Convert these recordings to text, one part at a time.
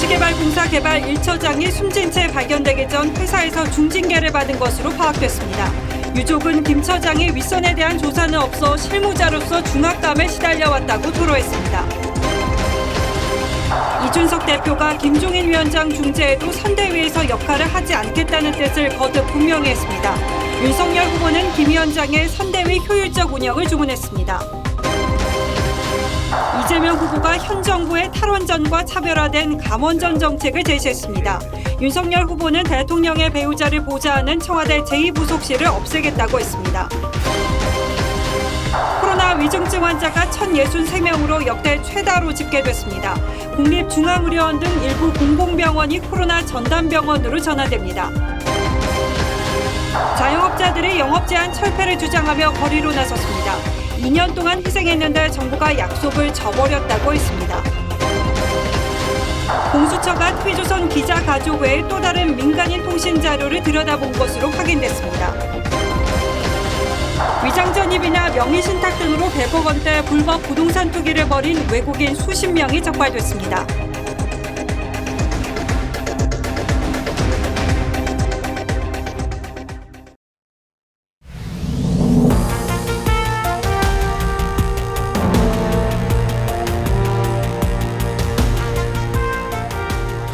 도시개발공사 개발 1처장이 숨진 채 발견되기 전 회사에서 중징계를 받은 것으로 파악됐습니다. 유족은 김 처장이 윗선에 대한 조사는 없어 실무자로서 중압감에 시달려왔다고 토로했습니다. 이준석 대표가 김종인 위원장 중재에도 선대위에서 역할을 하지 않겠다는 뜻을 거듭 분명히 했습니다. 윤석열 후보는 김 위원장의 선대위 효율적 운영을 주문했습니다. 이재명 후보가 현 정부의 탈원전과 차별화된 감원전 정책을 제시했습니다. 윤석열 후보는 대통령의 배우자를 보좌하는 청와대 제2부속실을 없애겠다고 했습니다. 코로나 위중증 환자가 1,063명으로 역대 최다로 집계됐습니다. 국립중앙의료원 등 일부 공공병원이 코로나 전담병원으로 전환됩니다. 자영업자들이 영업제한 철폐를 주장하며 거리로 나섰습니다. 2년 동안 희생했는데 정부가 약속을 저버렸다고 했습니다. 공수처가 TV조선 기자 가족 외에 또 다른 민간인 통신 자료를 들여다본 것으로 확인됐습니다. 위장전입이나 명의신탁 등으로 100억 원대 불법 부동산 투기를 벌인 외국인 수십 명이 적발됐습니다.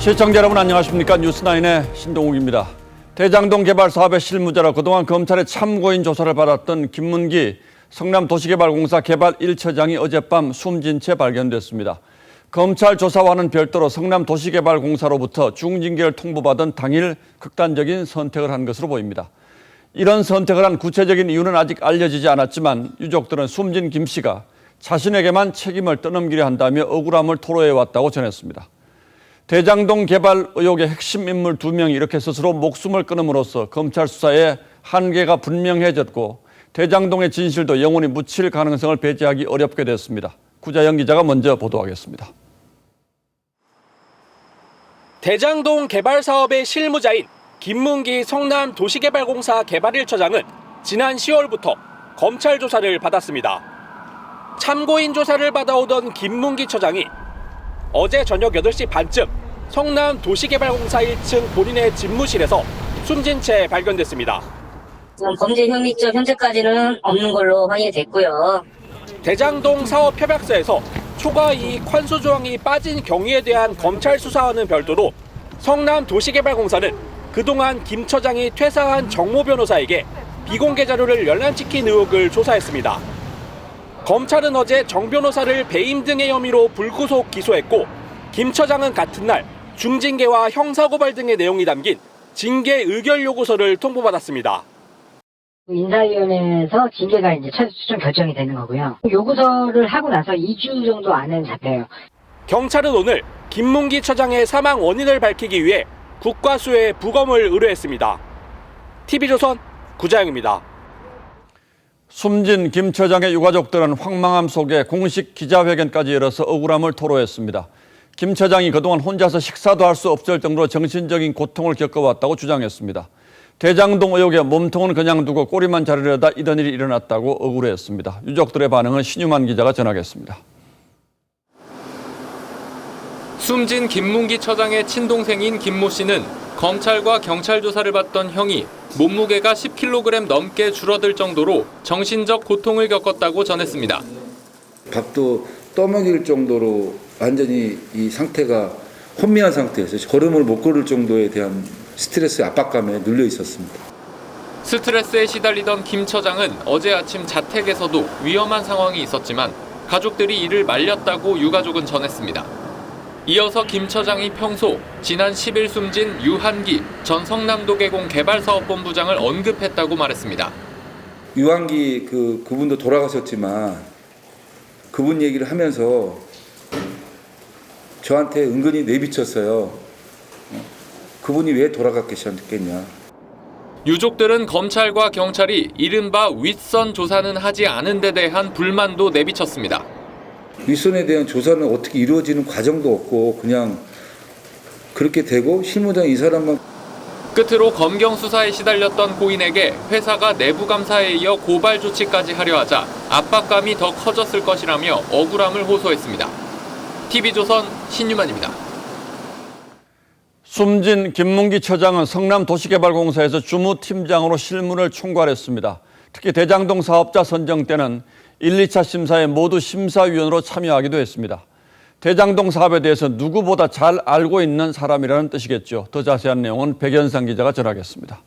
시청자 여러분 안녕하십니까? 뉴스나인의 신동욱입니다. 대장동 개발 사업의 실무자로 그동안 검찰의 참고인 조사를 받았던 김문기 성남도시개발공사 개발 1처장이 어젯밤 숨진 채 발견됐습니다. 검찰 조사와는 별도로 성남도시개발공사로부터 중징계를 통보받은 당일 극단적인 선택을 한 것으로 보입니다. 이런 선택을 한 구체적인 이유는 아직 알려지지 않았지만 유족들은 숨진 김 씨가 자신에게만 책임을 떠넘기려 한다며 억울함을 토로해왔다고 전했습니다. 대장동 개발 의혹의 핵심 인물 2명이 이렇게 스스로 목숨을 끊음으로써 검찰 수사에 한계가 분명해졌고 대장동의 진실도 영원히 묻힐 가능성을 배제하기 어렵게 됐습니다. 구자영 기자가 먼저 보도하겠습니다. 대장동 개발 사업의 실무자인 김문기 성남도시개발공사 개발 1처장은 지난 10월부터 검찰 조사를 받았습니다. 참고인 조사를 받아오던 김문기 처장이 어제 저녁 8시 반쯤 성남도시개발공사 1층 본인의 집무실에서 숨진 채 발견됐습니다. 범죄 혐의 쪽 현재까지는 없는 걸로 확인이 됐고요. 대장동 사업 협약서에서 초과 이익 환수 조항이 빠진 경위에 대한 검찰 수사와는 별도로 성남도시개발공사는 그동안 김 처장이 퇴사한 정모 변호사에게 비공개 자료를 열람시킨 의혹을 조사했습니다. 검찰은 어제 정 변호사를 배임 등의 혐의로 불구속 기소했고 김 처장은 같은 날 중징계와 형사고발 등의 내용이 담긴 징계 의결 요구서를 통보받았습니다. 인사위원회에서 징계가 이제 최종 결정이 되는 거고요. 요구서를 하고 나서 2주 정도 안에 잡혀요. 경찰은 오늘 김문기 처장의 사망 원인을 밝히기 위해 국과수에 부검을 의뢰했습니다. TV조선 구자영입니다. 숨진 김 처장의 유가족들은 황망함 속에 공식 기자회견까지 열어서 억울함을 토로했습니다. 김 처장이 그동안 혼자서 식사도 할 수 없을 정도로 정신적인 고통을 겪어왔다고 주장했습니다. 대장동 의혹에 몸통은 그냥 두고 꼬리만 자르려다 이런 일이 일어났다고 억울해했습니다. 유족들의 반응은 신유만 기자가 전하겠습니다. 숨진 김문기 처장의 친동생인 김모 씨는 검찰과 경찰 조사를 받던 형이 몸무게가 10kg 넘게 줄어들 정도로 정신적 고통을 겪었다고 전했습니다. 밥도 떠먹일 정도로 완전히 이 상태가 혼미한 상태였어요. 걸음을 못 걸을 정도에 대한 스트레스 압박감에 눌려 있었습니다. 스트레스에 시달리던 김 처장은 어제 아침 자택에서도 위험한 상황이 있었지만 가족들이 이를 말렸다고 유가족은 전했습니다. 이어서 김 처장이 평소 지난 10일 숨진 유한기 전 성남도계공 개발사업본부장을 언급했다고 말했습니다. 유한기 그분도 돌아가셨지만 그분 얘기를 하면서 저한테 은근히 내비쳤어요. 그분이 왜 돌아갔겠냐. 유족들은 검찰과 경찰이 이른바 윗선 조사는 하지 않은 데 대한 불만도 내비쳤습니다. 윗선에 대한 조사는 어떻게 이루어지는 과정도 없고 그냥 그렇게 되고 실무자 이 사람만. 끝으로 검경 수사에 시달렸던 고인에게 회사가 내부 감사에 이어 고발 조치까지 하려 하자 압박감이 더 커졌을 것이라며 억울함을 호소했습니다. TV조선 신유만입니다. 숨진 김문기 처장은 성남도시개발공사에서 주무팀장으로 실무를 총괄했습니다. 특히 대장동 사업자 선정 때는 1, 2차 심사에 모두 심사위원으로 참여하기도 했습니다. 대장동 사업에 대해서 누구보다 잘 알고 있는 사람이라는 뜻이겠죠. 더 자세한 내용은 백연상 기자가 전하겠습니다.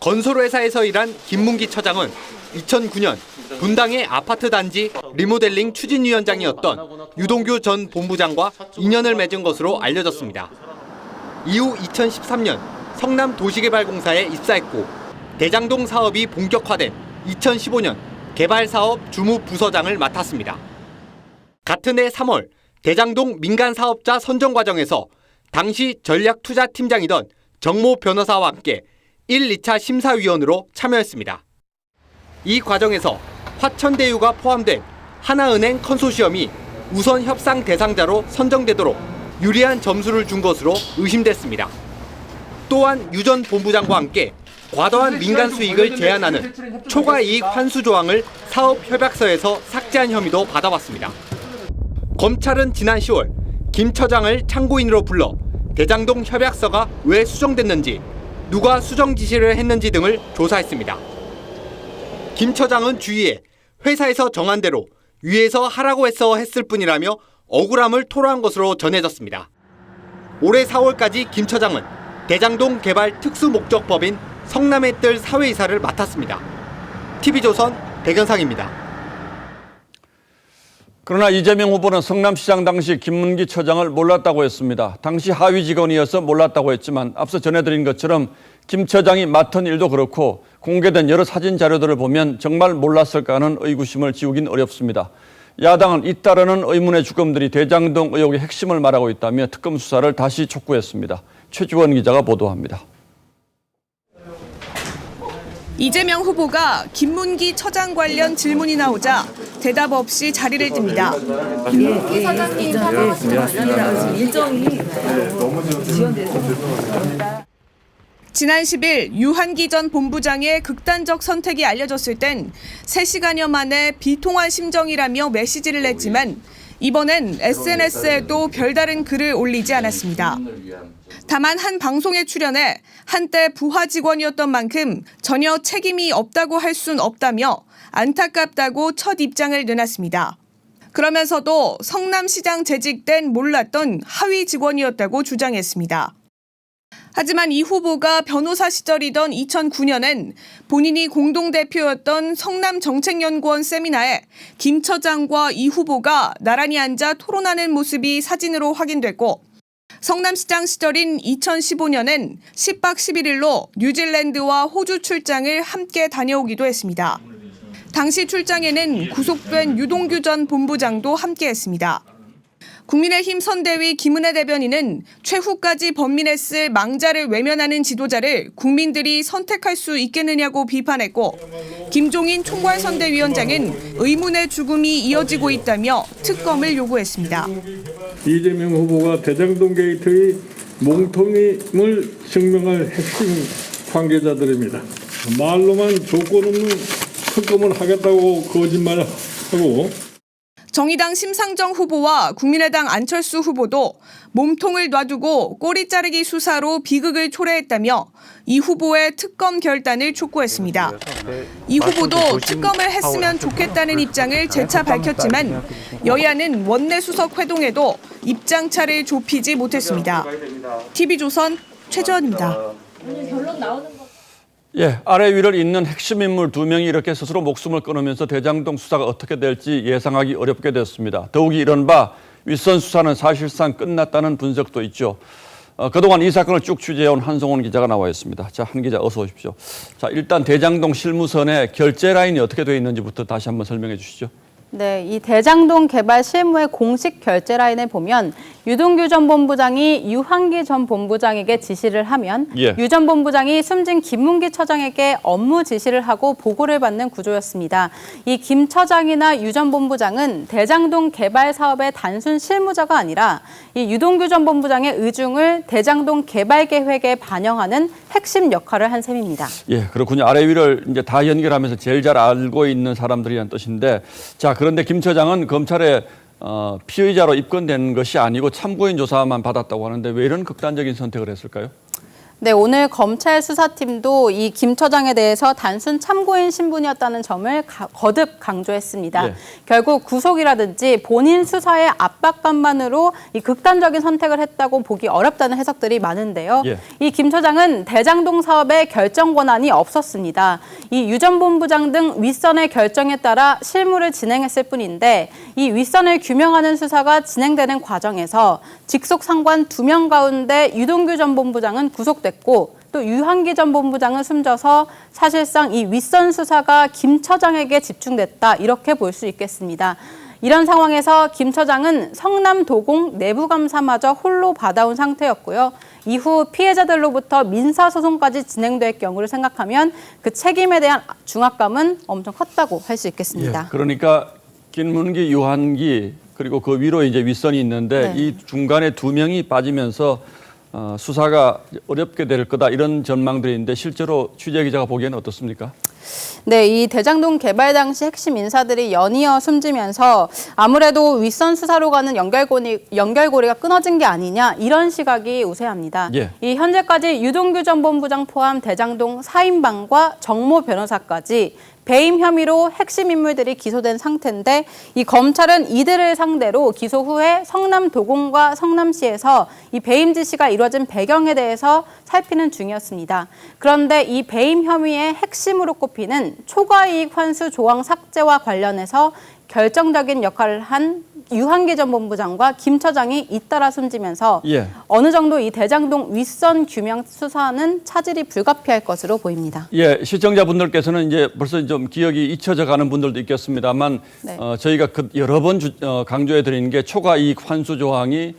건설회사에서 일한 김문기 처장은 2009년 분당의 아파트 단지 리모델링 추진위원장이었던 유동규 전 본부장과 인연을 맺은 것으로 알려졌습니다. 이후 2013년 성남도시개발공사에 입사했고 대장동 사업이 본격화된 2015년 개발사업 주무부서장을 맡았습니다. 같은 해 3월 대장동 민간사업자 선정 과정에서 당시 전략투자팀장이던 정모 변호사와 함께 1, 2차 심사위원으로 참여했습니다. 이 과정에서 화천대유가 포함된 하나은행 컨소시엄이 우선 협상 대상자로 선정되도록 유리한 점수를 준 것으로 의심됐습니다. 또한 유 전 본부장과 함께 과도한 민간 수익을 제한하는 초과이익 환수 조항을 사업협약서에서 삭제한 혐의도 받아왔습니다. 검찰은 지난 10월 김 처장을 참고인으로 불러 대장동 협약서가 왜 수정됐는지, 누가 수정 지시를 했는지 등을 조사했습니다. 김 처장은 주위에 회사에서 정한 대로 위에서 하라고 했을 뿐이라며 억울함을 토로한 것으로 전해졌습니다. 올해 4월까지 김 처장은 대장동 개발 특수목적법인 성남의 뜰 사회이사를 맡았습니다. TV조선 백연상입니다. 그러나 이재명 후보는 성남시장 당시 김문기 처장을 몰랐다고 했습니다. 당시 하위 직원이어서 몰랐다고 했지만 앞서 전해드린 것처럼 김 처장이 맡은 일도 그렇고 공개된 여러 사진 자료들을 보면 정말 몰랐을까 하는 의구심을 지우긴 어렵습니다. 야당은 잇따르는 의문의 주검들이 대장동 의혹의 핵심을 말하고 있다며 특검 수사를 다시 촉구했습니다. 최주원 기자가 보도합니다. 이재명 후보가 김문기 처장 관련 질문이 나오자 대답 없이 자리를 듭니다. 지난 10일 유한기 전 본부장의 극단적 선택이 알려졌을 땐 3시간여 만에 비통한 심정이라며 메시지를 냈지만 이번엔 SNS에도 별다른 글을 올리지 않았습니다. 다만 한 방송에 출연해 한때 부하 직원이었던 만큼 전혀 책임이 없다고 할 순 없다며 안타깝다고 첫 입장을 내놨습니다. 그러면서도 성남시장 재직 땐 몰랐던 하위 직원이었다고 주장했습니다. 하지만 이 후보가 변호사 시절이던 2009년엔 본인이 공동대표였던 성남정책연구원 세미나에 김 처장과 이 후보가 나란히 앉아 토론하는 모습이 사진으로 확인됐고 성남시장 시절인 2015년엔 10박 11일로 뉴질랜드와 호주 출장을 함께 다녀오기도 했습니다. 당시 출장에는 구속된 유동규 전 본부장도 함께했습니다. 국민의힘 선대위 김은혜 대변인은 최후까지 범민했을 망자를 외면하는 지도자를 국민들이 선택할 수 있겠느냐고 비판했고 김종인 총괄선대위원장은 의문의 죽음이 이어지고 있다며 특검을 요구했습니다. 이재명 후보가 대장동 게이트의 몽통임을 증명할 핵심 관계자들입니다. 말로만 조건 없는 특검을 하겠다고 거짓말하고 정의당 심상정 후보와 국민의당 안철수 후보도 몸통을 놔두고 꼬리 자르기 수사로 비극을 초래했다며 이 후보의 특검 결단을 촉구했습니다. 이 후보도 특검을 했으면 좋겠다는 입장을 재차 밝혔지만 여야는 원내수석 회동에도 입장차를 좁히지 못했습니다. TV조선 최재원입니다. 아래 위를 잇는 핵심 인물 2명이 이렇게 스스로 목숨을 끊으면서 대장동 수사가 어떻게 될지 예상하기 어렵게 됐습니다. 더욱이 이른바 윗선 수사는 사실상 끝났다는 분석도 있죠. 그동안 이 사건을 쭉 취재해온 한송원 기자가 나와 있습니다. 자, 한 기자 어서 오십시오. 자, 일단 대장동 실무선에 결제 라인이 어떻게 되어 있는지부터 다시 한번 설명해 주시죠. 네, 이 대장동 개발 실무의 공식 결제 라인에 보면 유동규 전 본부장이 유한기 전 본부장에게 지시를 하면 유 전 본부장이 숨진 김문기 처장에게 업무 지시를 하고 보고를 받는 구조였습니다. 이 김 처장이나 유 전 본부장은 대장동 개발 사업의 단순 실무자가 아니라 이 유동규 전 본부장의 의중을 대장동 개발 계획에 반영하는 핵심 역할을 한 셈입니다. 그렇군요. 아래 위를 이제 다 연결하면서 제일 잘 알고 있는 사람들이란 뜻인데, 자, 그런데 김 처장은 검찰에 피의자로 입건된 것이 아니고 참고인 조사만 받았다고 하는데 왜 이런 극단적인 선택을 했을까요? 네, 오늘 검찰 수사팀도 이 김 처장에 대해서 단순 참고인 신분이었다는 점을 거듭 강조했습니다. 예. 결국 구속이라든지 본인 수사의 압박감만으로 이 극단적인 선택을 했다고 보기 어렵다는 해석들이 많은데요. 예. 이 김 처장은 대장동 사업의 결정 권한이 없었습니다. 이 유 전 본부장 등 윗선의 결정에 따라 실무를 진행했을 뿐인데 이 윗선을 규명하는 수사가 진행되는 과정에서 직속 상관 2명 가운데 유동규 전 본부장은 구속됐고 또 유한기 전 본부장은 숨져서 사실상 이 윗선 수사가 김 처장에게 집중됐다 이렇게 볼 수 있겠습니다. 이런 상황에서 김 처장은 성남도공 내부감사마저 홀로 받아온 상태였고요. 이후 피해자들로부터 민사소송까지 진행될 경우를 생각하면 그 책임에 대한 중압감은 엄청 컸다고 할 수 있겠습니다. 예, 그러니까 김문기, 유한기 그리고 그 위로 이제 윗선이 있는데 네. 이 중간에 2명이 빠지면서 수사가 어렵게 될 거다 이런 전망들이 있는데 실제로 취재 기자가 보기에는 어떻습니까? 네, 이 대장동 개발 당시 핵심 인사들이 연이어 숨지면서 아무래도 윗선 수사로 가는 연결고리가 끊어진 게 아니냐 이런 시각이 우세합니다. 예. 이 현재까지 유동규 전 본부장 포함 대장동 4인방과 정모 변호사까지 배임 혐의로 핵심 인물들이 기소된 상태인데 이 검찰은 이들을 상대로 기소 후에 성남도공과 성남시에서 이 배임 지시가 이루어진 배경에 대해서 살피는 중이었습니다. 그런데 이 배임 혐의의 핵심으로 꼽히는 초과이익 환수 조항 삭제와 관련해서 결정적인 역할을 한 유한기 전 본부장과 김 처장이 잇따라 숨지면서 예. 어느 정도 이 대장동 윗선 규명 수사는 차질이 불가피할 것으로 보입니다. 예, 시청자분들께서는 이제 벌써 좀 기억이 잊혀져 가는 분들도 있겠습니다만 네. 저희가 여러 번 강조해 드리는 게 초과이익 환수 조항이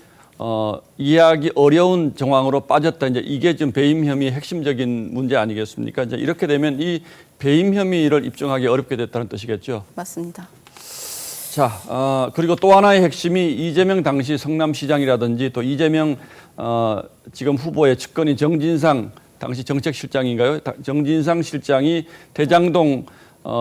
이해하기 어려운 정황으로 빠졌다. 이제 이게 지금 배임 혐의의 핵심적인 문제 아니겠습니까? 이제 이렇게 되면 이 배임 혐의를 입증하기 어렵게 됐다는 뜻이겠죠. 맞습니다. 자, 그리고 또 하나의 핵심이 이재명 당시 성남시장이라든지 또 이재명 지금 후보의 측근인 정진상 당시 정책실장인가요? 정진상 실장이 대장동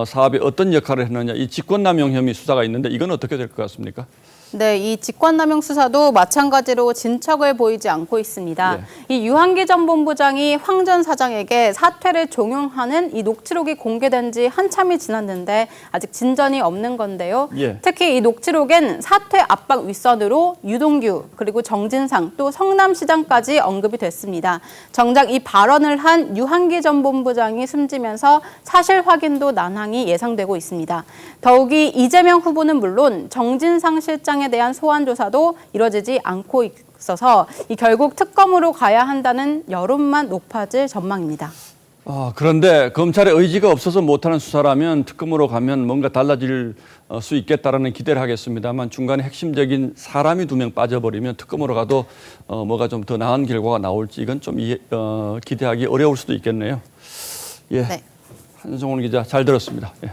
사업에 어떤 역할을 했느냐 이 직권남용 혐의 수사가 있는데 이건 어떻게 될 것 같습니까? 네, 이 직권남용 수사도 마찬가지로 진척을 보이지 않고 있습니다. 네. 이 유한기 전 본부장이 황 전 사장에게 사퇴를 종용하는 이 녹취록이 공개된 지 한참이 지났는데 아직 진전이 없는 건데요. 예. 특히 이 녹취록엔 사퇴 압박 윗선으로 유동규 그리고 정진상 또 성남시장까지 언급이 됐습니다. 정작 이 발언을 한 유한기 전 본부장이 숨지면서 사실 확인도 난항이 예상되고 있습니다. 더욱이 이재명 후보는 물론 정진상 실장에 대한 소환 조사도 이뤄지지 않고 있어서 결국 특검으로 가야 한다는 여론만 높아질 전망입니다. 그런데 검찰의 의지가 없어서 못하는 수사라면 특검으로 가면 뭔가 달라질 수 있겠다라는 기대를 하겠습니다만 중간에 핵심적인 사람이 2명 빠져버리면 특검으로 가도 뭐가 좀 더 나은 결과가 나올지 이건 좀 기대하기 어려울 수도 있겠네요. 예, 네. 한성훈 기자 잘 들었습니다. 예.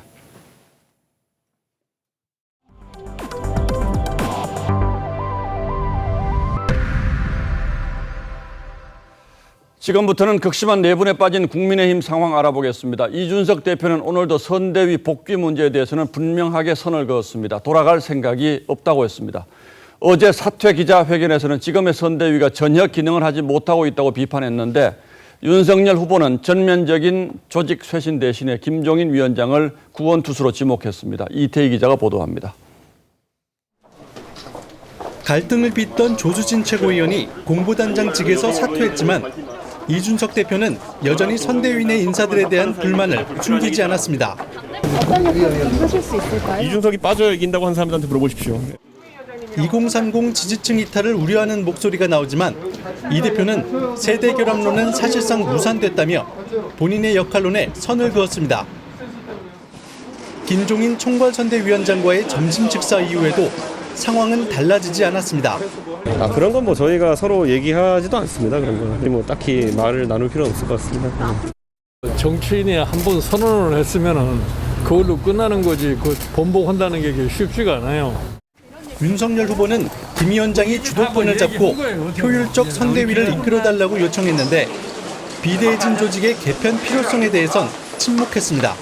지금부터는 극심한 내분에 빠진 국민의힘 상황 알아보겠습니다. 이준석 대표는 오늘도 선대위 복귀 문제에 대해서는 분명하게 선을 그었습니다. 돌아갈 생각이 없다고 했습니다. 어제 사퇴 기자회견에서는 지금의 선대위가 전혀 기능을 하지 못하고 있다고 비판했는데 윤석열 후보는 전면적인 조직 쇄신 대신에 김종인 위원장을 구원투수로 지목했습니다. 이태희 기자가 보도합니다. 갈등을 빚던 조수진 최고위원이 공보단장직에서 사퇴했지만 이준석 대표는 여전히 선대위 내 인사들에 대한 불만을 숨기지 않았습니다. 어떤 역할을 하실 수 있을까요? 이준석이 빠져 이긴다고 하는 사람들한테 물어보십시오. 2030 지지층 이탈을 우려하는 목소리가 나오지만 이 대표는 세대 결합론은 사실상 무산됐다며 본인의 역할론에 선을 그었습니다. 김종인 총괄선대위원장과의 점심 식사 이후에도 상황은 달라지지 않았습니다. 그런 건 뭐 저희가 서로 얘기하지도 않습니다. 그런 거 뭐 딱히 말을 나눌 필요는 없을 것 같습니다. 정치인이 한번 선언을 했으면은 그걸로 끝나는 거지 그 번복한다는 게 쉽지가 않아요. 윤석열 후보는 김 위원장이 주도권을 잡고 효율적 선대위를 이끌어달라고 요청했는데 비대해진 조직의 개편 필요성에 대해선 침묵했습니다.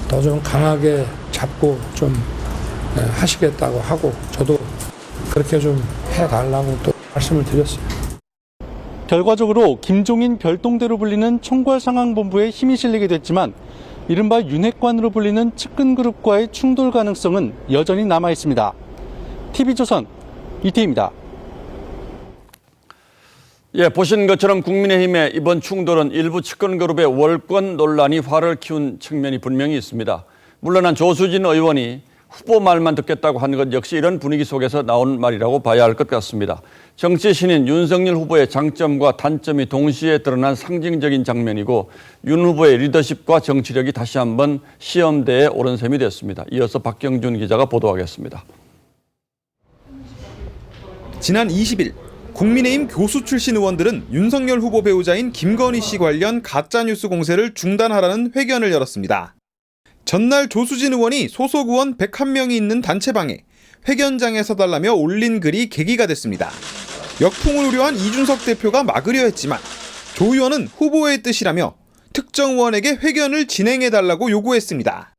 더 좀 강하게 잡고 좀 하시겠다고 하고 저도 그렇게 좀 해달라고 또 말씀을 드렸어요. 결과적으로 김종인 별동대로 불리는 총괄상황본부에 힘이 실리게 됐지만 이른바 윤핵관으로 불리는 측근그룹과의 충돌 가능성은 여전히 남아 있습니다. TV조선 이태희입니다. 예, 보신 것처럼 국민의힘의 이번 충돌은 일부 측근그룹의 월권 논란이 화를 키운 측면이 분명히 있습니다. 물러난 조수진 의원이 후보 말만 듣겠다고 한 것 역시 이런 분위기 속에서 나온 말이라고 봐야 할 것 같습니다. 정치 신인 윤석열 후보의 장점과 단점이 동시에 드러난 상징적인 장면이고 윤 후보의 리더십과 정치력이 다시 한번 시험대에 오른 셈이 됐습니다. 이어서 박경준 기자가 보도하겠습니다. 지난 20일 국민의힘 교수 출신 의원들은 윤석열 후보 배우자인 김건희 씨 관련 가짜뉴스 공세를 중단하라는 회견을 열었습니다. 전날 조수진 의원이 소속 의원 101명이 있는 단체방에 회견장에 서달라며 올린 글이 계기가 됐습니다. 역풍을 우려한 이준석 대표가 막으려 했지만 조 의원은 후보의 뜻이라며 특정 의원에게 회견을 진행해달라고 요구했습니다.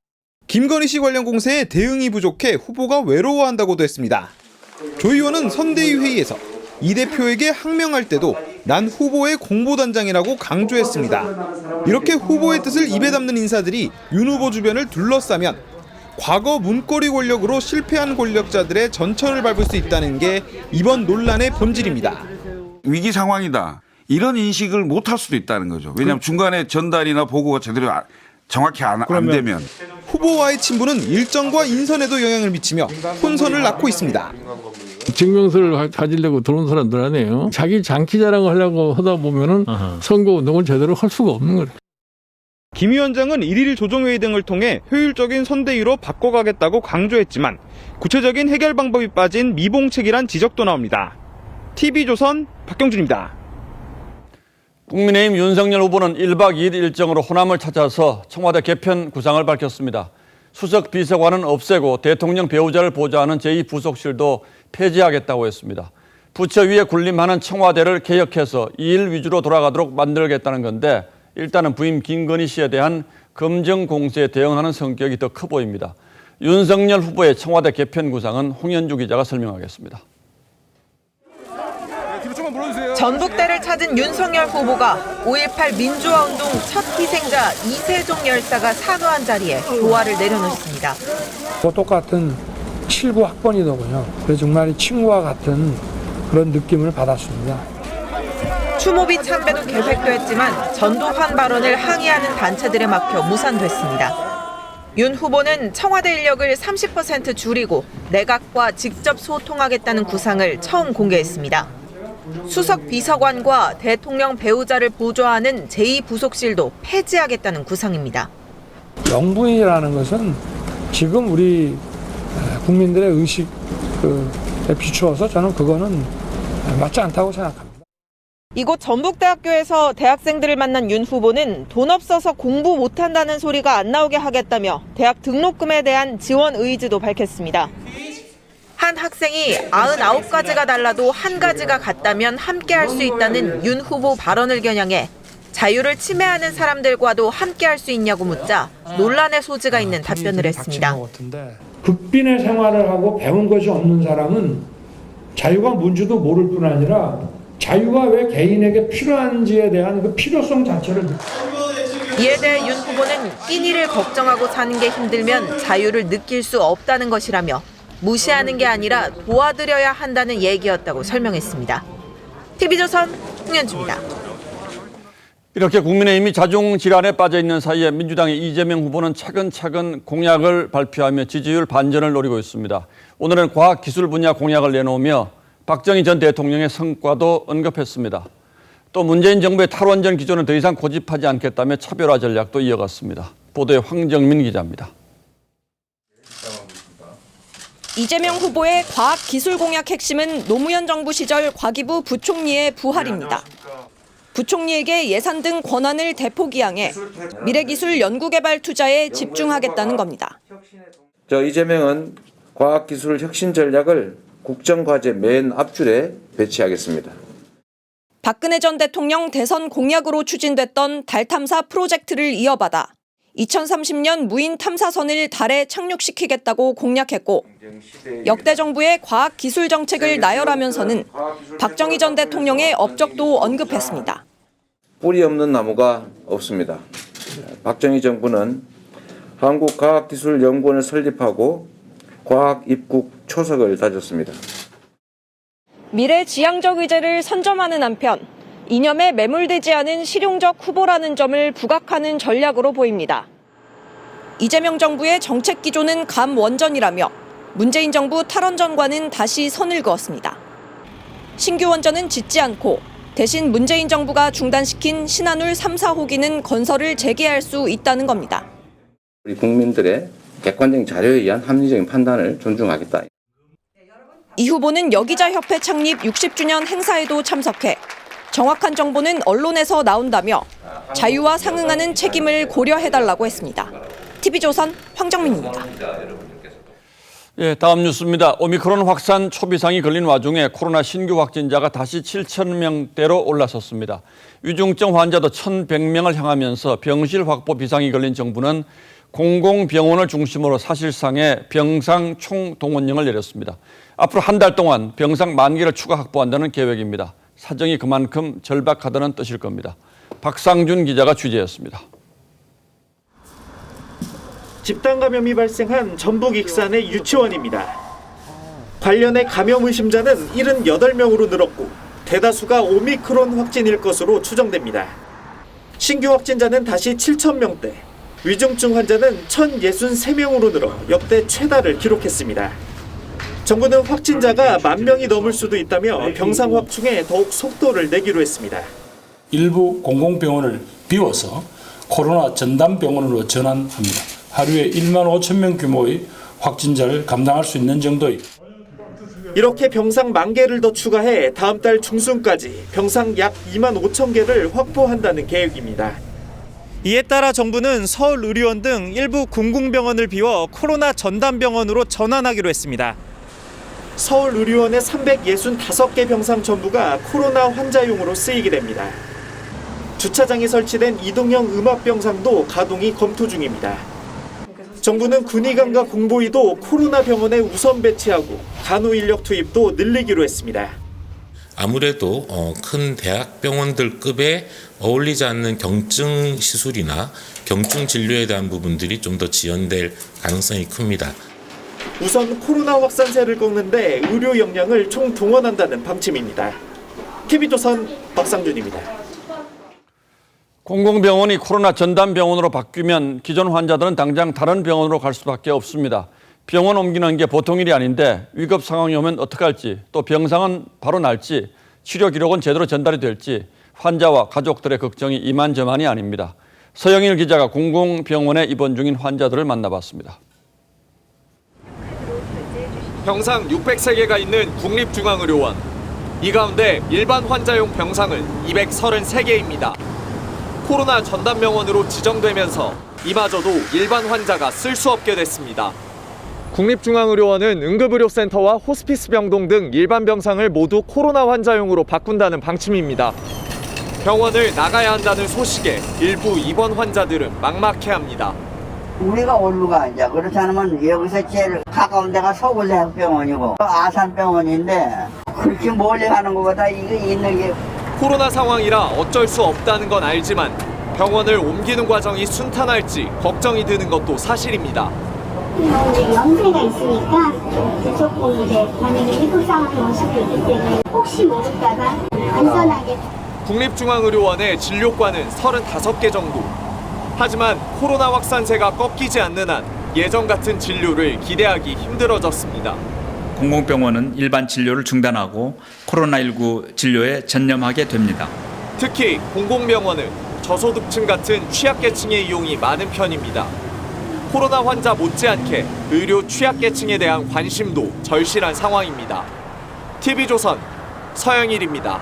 김건희 씨 관련 공세에 대응이 부족해 후보가 외로워한다고도 했습니다. 조 의원은 선대위 회의에서 이 대표에게 항명할 때도 난 후보의 공보단장이라고 강조했습니다. 이렇게 후보의 뜻을 입에 담는 인사들이 윤 후보 주변을 둘러싸면 과거 문고리 권력으로 실패한 권력자들의 전철을 밟을 수 있다는 게 이번 논란의 본질입니다. 위기 상황이다. 이런 인식을 못할 수도 있다는 거죠. 왜냐하면 중간에 전달이나 보고가 제대로 정확히 안 되면. 후보와의 친분은 일정과 인선에도 영향을 미치며 혼선을 낳고 있습니다. 증명서를 가지려고 들어온 사람들 아니에요. 자기 장기 자랑을 하려고 하다 보면은 선거운동을 제대로 할 수가 없는 거예요. 김 위원장은 1일 조정회의 등을 통해 효율적인 선대위로 바꿔가겠다고 강조했지만 구체적인 해결 방법이 빠진 미봉책이란 지적도 나옵니다. TV조선 박경준입니다. 국민의힘 윤석열 후보는 1박 2일 일정으로 호남을 찾아서 청와대 개편 구상을 밝혔습니다. 수석 비서관은 없애고 대통령 배우자를 보좌하는 제2부속실도 폐지하겠다고 했습니다. 부처 위에 군림하는 청와대를 개혁해서 이 일 위주로 돌아가도록 만들겠다는 건데 일단은 부인 김건희 씨에 대한 검증 공세에 대응하는 성격이 더 커 보입니다. 윤석열 후보의 청와대 개편 구상은 홍현주 기자가 설명하겠습니다. 전북대를 찾은 윤석열 후보가 5.18 민주화운동 첫 희생자 이세종 열사가 산후한 자리에 도화를 내려놓습니다. 똑같은 7구 학번이더군요. 그래서 정말 친구와 같은 그런 느낌을 받았습니다. 추모비 참배도 계획도 했지만 전두환 발언을 항의하는 단체들에 막혀 무산됐습니다. 윤 후보는 청와대 인력을 30% 줄이고 내각과 직접 소통하겠다는 구상을 처음 공개했습니다. 수석 비서관과 대통령 배우자를 보좌하는 제2부속실도 폐지하겠다는 구상입니다. 영부인이라는 것은 지금 우리 국민들의 의식에 비추어서 저는 그거는 맞지 않다고 생각합니다. 이곳 전북대학교에서 대학생들을 만난 윤 후보는 돈 없어서 공부 못한다는 소리가 안 나오게 하겠다며 대학 등록금에 대한 지원 의지도 밝혔습니다. 한 학생이 99가지가 달라도 한 가지가 같다면 함께 할 수 있다는 윤 후보 발언을 겨냥해 자유를 침해하는 사람들과도 함께 할 수 있냐고 묻자 논란의 소지가 있는 답변을 했습니다. 극빈의 생활을 하고 배운 것이 없는 사람은 자유가 뭔지도 모를 뿐 아니라 자유가 왜 개인에게 필요한지에 대한 그 필요성 자체를 이에 대해 윤 후보는 끼니를 걱정하고 사는 게 힘들면 자유를 느낄 수 없다는 것이라며 무시하는 게 아니라 도와드려야 한다는 얘기였다고 설명했습니다. TV조선 홍현주입니다. 이렇게 국민의힘이 자중질환에 빠져 있는 사이에 민주당의 이재명 후보는 차근차근 공약을 발표하며 지지율 반전을 노리고 있습니다. 오늘은 과학기술 분야 공약을 내놓으며 박정희 전 대통령의 성과도 언급했습니다. 또 문재인 정부의 탈원전 기조는 더 이상 고집하지 않겠다며 차별화 전략도 이어갔습니다. 보도에 황정민 기자입니다. 이재명 후보의 과학기술 공약 핵심은 노무현 정부 시절 과기부 부총리의 부활입니다. 부총리에게 예산 등 권한을 대폭 이양해 미래기술 연구개발 투자에 집중하겠다는 겁니다. 이재명은 과학기술 혁신 전략을 국정과제 맨 앞줄에 배치하겠습니다. 박근혜 전 대통령 대선 공약으로 추진됐던 달 탐사 프로젝트를 이어받아 2030년 무인 탐사선을 달에 착륙시키겠다고 공약했고 역대 정부의 과학기술 정책을 나열하면서는 박정희 전 대통령의 업적도 언급했습니다. 뿌리 없는 나무가 없습니다. 박정희 정부는 한국과학기술연구원을 설립하고 과학입국 초석을 다졌습니다. 미래지향적 의제를 선점하는 한편 이념에 매몰되지 않은 실용적 후보라는 점을 부각하는 전략으로 보입니다. 이재명 정부의 정책 기조는 감원전이라며 문재인 정부 탈원전과는 다시 선을 그었습니다. 신규 원전은 짓지 않고 대신 문재인 정부가 중단시킨 신한울 3, 4호기는 건설을 재개할 수 있다는 겁니다. 우리 국민들의 객관적인 자료에 의한 합리적인 판단을 존중하겠다. 이 후보는 여기자협회 창립 60주년 행사에도 참석해 정확한 정보는 언론에서 나온다며 자유와 상응하는 책임을 고려해달라고 했습니다. TV조선 황정민입니다. 예, 다음 뉴스입니다. 오미크론 확산 초비상이 걸린 와중에 코로나 신규 확진자가 다시 7,000명대로 올라섰습니다. 위중증 환자도 1,100명을 향하면서 병실 확보 비상이 걸린 정부는 공공병원을 중심으로 사실상의 병상 총동원령을 내렸습니다. 앞으로 한 달 동안 병상 10,000개를 추가 확보한다는 계획입니다. 사정이 그만큼 절박하다는 뜻일 겁니다. 박상준 기자가 취재했습니다. 집단 감염이 발생한 전북 익산의 유치원입니다. 관련해 감염 의심자는 78명으로 늘었고 대다수가 오미크론 확진일 것으로 추정됩니다. 신규 확진자는 다시 7,000명대, 위중증 환자는 1,063명으로 늘어 역대 최다를 기록했습니다. 정부는 확진자가 10,000명이 넘을 수도 있다며 병상 확충에 더욱 속도를 내기로 했습니다. 일부 공공병원을 비워서 코로나 전담병원으로 전환합니다. 하루에 15,000명 규모의 확진자를 감당할 수 있는 정도의. 이렇게 병상 10,000개를 더 추가해 다음 달 중순까지 병상 약 25,000개를 확보한다는 계획입니다. 이에 따라 정부는 서울의료원 등 일부 공공병원을 비워 코로나 전담병원으로 전환하기로 했습니다. 서울의료원의 365개 병상 전부가 코로나 환자용으로 쓰이게 됩니다. 주차장에 설치된 이동형 음압병상도 가동이 검토 중입니다. 정부는 군의관과 공보위도 코로나 병원에 우선 배치하고 간호 인력 투입도 늘리기로 했습니다. 아무래도 큰 대학병원들급에 어울리지 않는 경증 시술이나 경증 진료에 대한 부분들이 좀 더 지연될 가능성이 큽니다. 우선 코로나 확산세를 꺾는데 의료 역량을 총동원한다는 방침입니다. TV조선 박상준입니다. 공공병원이 코로나 전담병원으로 바뀌면 기존 환자들은 당장 다른 병원으로 갈 수밖에 없습니다. 병원 옮기는 게 보통 일이 아닌데 위급 상황이 오면 어떡할지, 또 병상은 바로 날지, 치료 기록은 제대로 전달이 될지 환자와 가족들의 걱정이 이만저만이 아닙니다. 서영일 기자가 공공병원에 입원 중인 환자들을 만나봤습니다. 병상 603개가 있는 국립중앙의료원. 이 가운데 일반 환자용 병상은 233개입니다. 코로나 전담병원으로 지정되면서 이마저도 일반 환자가 쓸 수 없게 됐습니다. 국립중앙의료원은 응급의료센터와 호스피스 병동 등 일반 병상을 모두 코로나 환자용으로 바꾼다는 방침입니다. 병원을 나가야 한다는 소식에 일부 입원 환자들은 막막해합니다. 우리가 어디로 가 이제 그렇지 않으면 여기서 제일 가까운 데가 서울대학병원이고 아산병원인데 그렇게 멀리 가는 것보다 이거 있는 게 코로나 상황이라 어쩔 수 없다는 건 알지만 병원을 옮기는 과정이 순탄할지 걱정이 드는 것도 사실입니다. 연세가 있으니까 조금 이제 만약에 위급 상황이 올 수도 있기 때문에 혹시 모를까봐 안전하게. 국립중앙의료원의 진료과는 35개 정도. 하지만 코로나 확산세가 꺾이지 않는 한 예전 같은 진료를 기대하기 힘들어졌습니다. 공공병원은 일반 진료를 중단하고 코로나19 진료에 전념하게 됩니다. 특히 공공병원은 저소득층 같은 취약계층의 이용이 많은 편입니다. 코로나 환자 못지않게 의료 취약계층에 대한 관심도 절실한 상황입니다. TV조선 서영일입니다.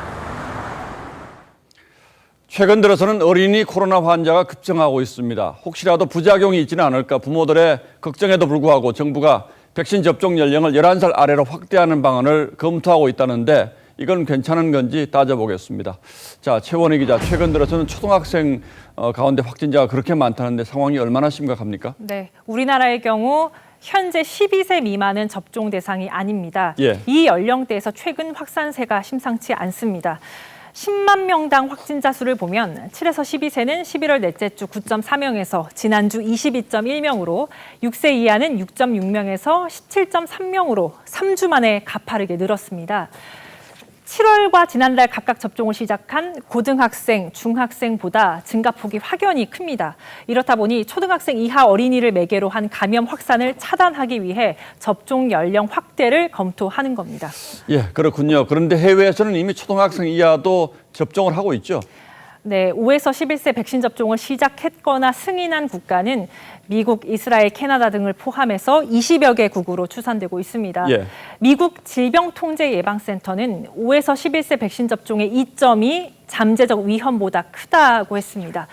최근 들어서는 어린이 코로나 환자가 급증하고 있습니다. 혹시라도 부작용이 있지는 않을까 부모들의 걱정에도 불구하고 정부가 백신 접종 연령을 11살 아래로 확대하는 방안을 검토하고 있다는데 이건 괜찮은 건지 따져보겠습니다. 자, 최원희 기자, 최근 들어서는 초등학생 가운데 확진자가 그렇게 많다는데 상황이 얼마나 심각합니까? 네, 우리나라의 경우 현재 12세 미만은 접종 대상이 아닙니다. 예. 이 연령대에서 최근 확산세가 심상치 않습니다. 10만 명당 확진자 수를 보면 7에서 12세는 11월 넷째 주 9.4명에서 지난주 22.1명으로 6세 이하는 6.6명에서 17.3명으로 3주 만에 가파르게 늘었습니다. 7월과 지난달 각각 접종을 시작한 고등학생, 중학생보다 증가폭이 확연히 큽니다. 이렇다 보니 초등학생 이하 어린이를 매개로 한 감염 확산을 차단하기 위해 접종 연령 확대를 검토하는 겁니다. 예, 그렇군요. 그런데 해외에서는 이미 초등학생 이하도 접종을 하고 있죠. 네, 5에서 11세 백신 접종을 시작했거나 승인한 국가는 미국, 이스라엘, 캐나다 등을 포함해서 20여 개국으로 추산되고 있습니다. 예. 미국 질병통제예방센터는 5에서 11세 백신 접종의 이점이 잠재적 위험보다 크다고 했습니다.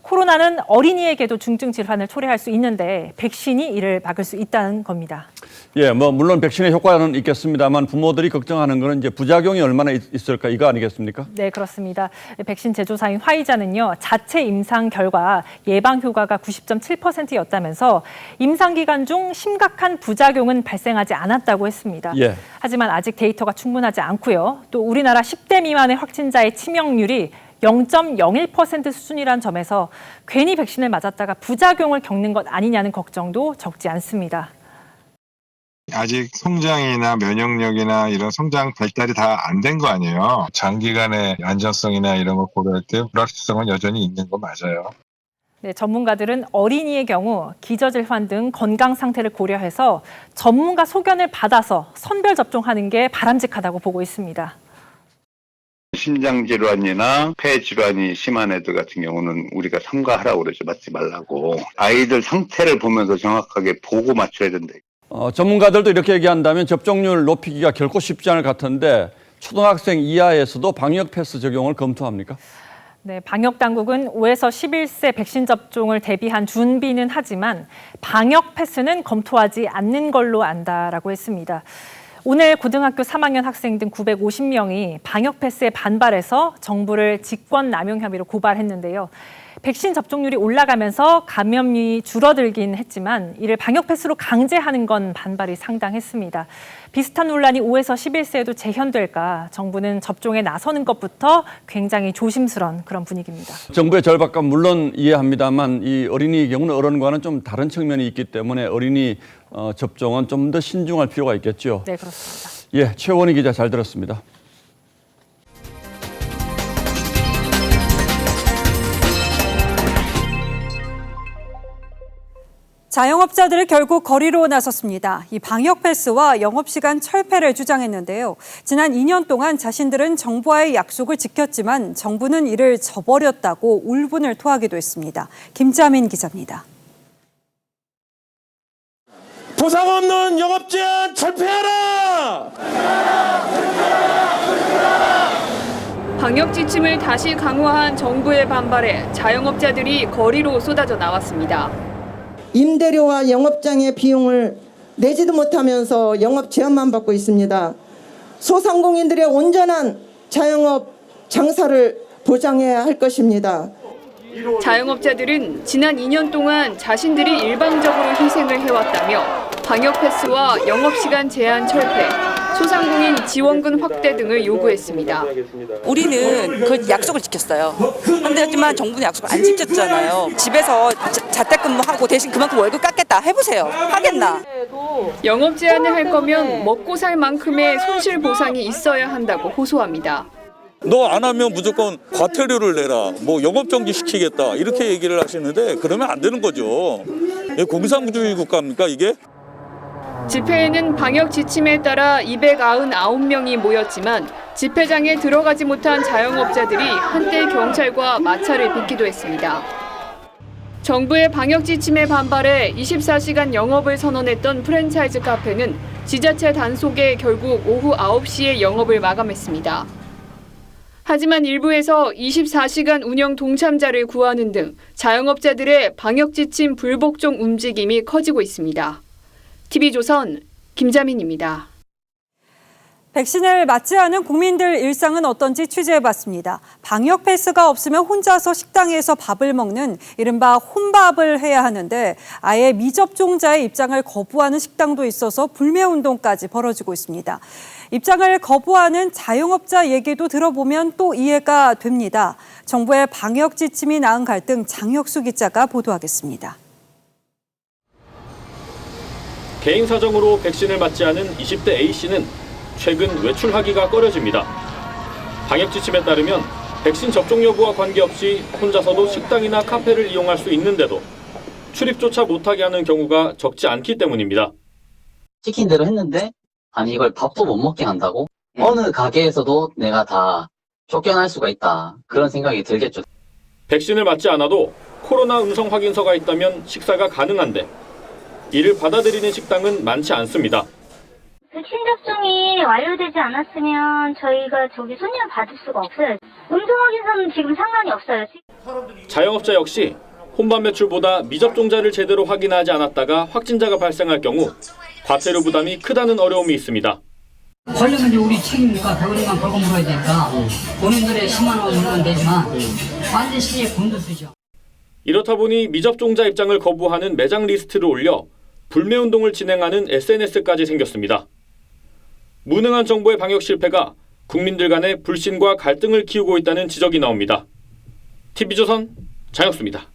코로나는 어린이에게도 중증 질환을 초래할 수 있는데 백신이 이를 막을 수 있다는 겁니다. 예, 물론 백신의 효과는 있겠습니다만 부모들이 걱정하는 거는 이제 부작용이 얼마나 있을까 이거 아니겠습니까? 네, 그렇습니다. 백신 제조사인 화이자는요, 자체 임상 결과 예방 효과가 90.7%였다면서 임상 기간 중 심각한 부작용은 발생하지 않았다고 했습니다. 예. 하지만 아직 데이터가 충분하지 않고요. 또 우리나라 10대 미만의 확진자의 치명률이 0.01% 수준이란 점에서 괜히 백신을 맞았다가 부작용을 겪는 것 아니냐는 걱정도 적지 않습니다. 아직 성장이나 면역력이나 이런 성장 발달이 다 안 된 거 아니에요. 장기간의 안전성이나 이런 걸 고려할 때 불확실성은 여전히 있는 거 맞아요. 네, 전문가들은 어린이의 경우 기저질환 등 건강 상태를 고려해서 전문가 소견을 받아서 선별 접종하는 게 바람직하다고 보고 있습니다. 심장질환이나 폐질환이 심한 애들 같은 경우는 우리가 삼가하라고 그러죠. 맞지 말라고. 아이들 상태를 보면서 정확하게 보고 맞춰야 된다. 전문가들도 이렇게 얘기한다면 접종률 높이기가 결코 쉽지 않을 것 같은데 초등학생 이하에서도 방역 패스 적용을 검토합니까? 네, 방역 당국은 5에서 11세 백신 접종을 대비한 준비는 하지만 방역 패스는 검토하지 않는 걸로 안다라고 했습니다. 오늘 고등학교 3학년 학생 등 950명이 방역 패스에 반발해서 정부를 직권 남용 혐의로 고발했는데요. 백신 접종률이 올라가면서 감염이 줄어들긴 했지만 이를 방역 패스로 강제하는 건 반발이 상당했습니다. 비슷한 논란이 5에서 11세에도 재현될까 정부는 접종에 나서는 것부터 굉장히 조심스러운 그런 분위기입니다. 정부의 절박감 물론 이해합니다만 이 어린이의 경우는 어른과는 좀 다른 측면이 있기 때문에 어린이 접종은 좀 더 신중할 필요가 있겠죠. 네, 그렇습니다. 예, 최원희 기자 잘 들었습니다. 자영업자들이 결국 거리로 나섰습니다. 이 방역 패스와 영업시간 철폐를 주장했는데요. 지난 2년 동안 자신들은 정부와의 약속을 지켰지만 정부는 이를 저버렸다고 울분을 토하기도 했습니다. 김자민 기자입니다. 보상 없는 영업 제한 철폐하라! 방역 지침을 다시 강화한 정부의 반발에 자영업자들이 거리로 쏟아져 나왔습니다. 임대료와 영업장의 비용을 내지도 못하면서 영업 제한만 받고 있습니다. 소상공인들의 온전한 자영업 장사를 보장해야 할 것입니다. 자영업자들은 지난 2년 동안 자신들이 일방적으로 희생을 해왔다며 방역 패스와 영업시간 제한 철폐, 소상공인 지원금 확대 등을 요구했습니다. 우리는 그 약속을 지켰어요. 하지만 정부는 약속을 안 지켰잖아요. 집에서 자택근무하고 대신 그만큼 월급 깎겠다. 해보세요. 하겠나? 영업 제한을 할 거면 먹고 살 만큼의 손실 보상이 있어야 한다고 호소합니다. 너 안 하면 무조건 과태료를 내라, 뭐 영업정지 시키겠다 이렇게 얘기를 하시는데 그러면 안 되는 거죠. 공산주의 국가입니까 이게? 집회에는 방역 지침에 따라 299명이 모였지만 집회장에 들어가지 못한 자영업자들이 한때 경찰과 마찰을 빚기도 했습니다. 정부의 방역 지침에 반발해 24시간 영업을 선언했던 프랜차이즈 카페는 지자체 단속에 결국 오후 9시에 영업을 마감했습니다. 하지만 일부에서 24시간 운영 동참자를 구하는 등 자영업자들의 방역 지침 불복종 움직임이 커지고 있습니다. TV조선 김자민입니다. 백신을 맞지 않은 국민들 일상은 어떤지 취재해봤습니다. 방역 패스가 없으면 혼자서 식당에서 밥을 먹는 이른바 혼밥을 해야 하는데 아예 미접종자의 입장을 거부하는 식당도 있어서 불매운동까지 벌어지고 있습니다. 입장을 거부하는 자영업자 얘기도 들어보면 또 이해가 됩니다. 정부의 방역 지침이 낳은 갈등 장혁수 기자가 보도하겠습니다. 개인 사정으로 백신을 맞지 않은 20대 A씨는 최근 외출하기가 꺼려집니다. 방역 지침에 따르면 백신 접종 여부와 관계없이 혼자서도 식당이나 카페를 이용할 수 있는데도 출입조차 못하게 하는 경우가 적지 않기 때문입니다. 시킨 대로 했는데 아니 이걸 밥도 못 먹게 한다고? 어느 가게에서도 내가 다 쫓겨날 수가 있다. 그런 생각이 들겠죠. 백신을 맞지 않아도 코로나 음성 확인서가 있다면 식사가 가능한데 이를 받아들이는 식당은 많지 않습니다. 백신 접종이 완료되지 않았으면 저희가 손님을 받을 수가 없어요. 음성 확인서는 지금 상관이 없어요. 자영업자 역시 혼밥 매출보다 미접종자를 제대로 확인하지 않았다가 확진자가 발생할 경우 과태료 부담이 크다는 어려움이 있습니다. 걸리면 이제 우리 책임이니까 100원만 벌금 물어야 되니까 본인들의 10만 원 물면 되지만 반드시 돈도 쓰죠. 이렇다 보니 미접종자 입장을 거부하는 매장 리스트를 올려 불매운동을 진행하는 SNS까지 생겼습니다. 무능한 정부의 방역 실패가 국민들 간의 불신과 갈등을 키우고 있다는 지적이 나옵니다. TV조선 장혁수입니다.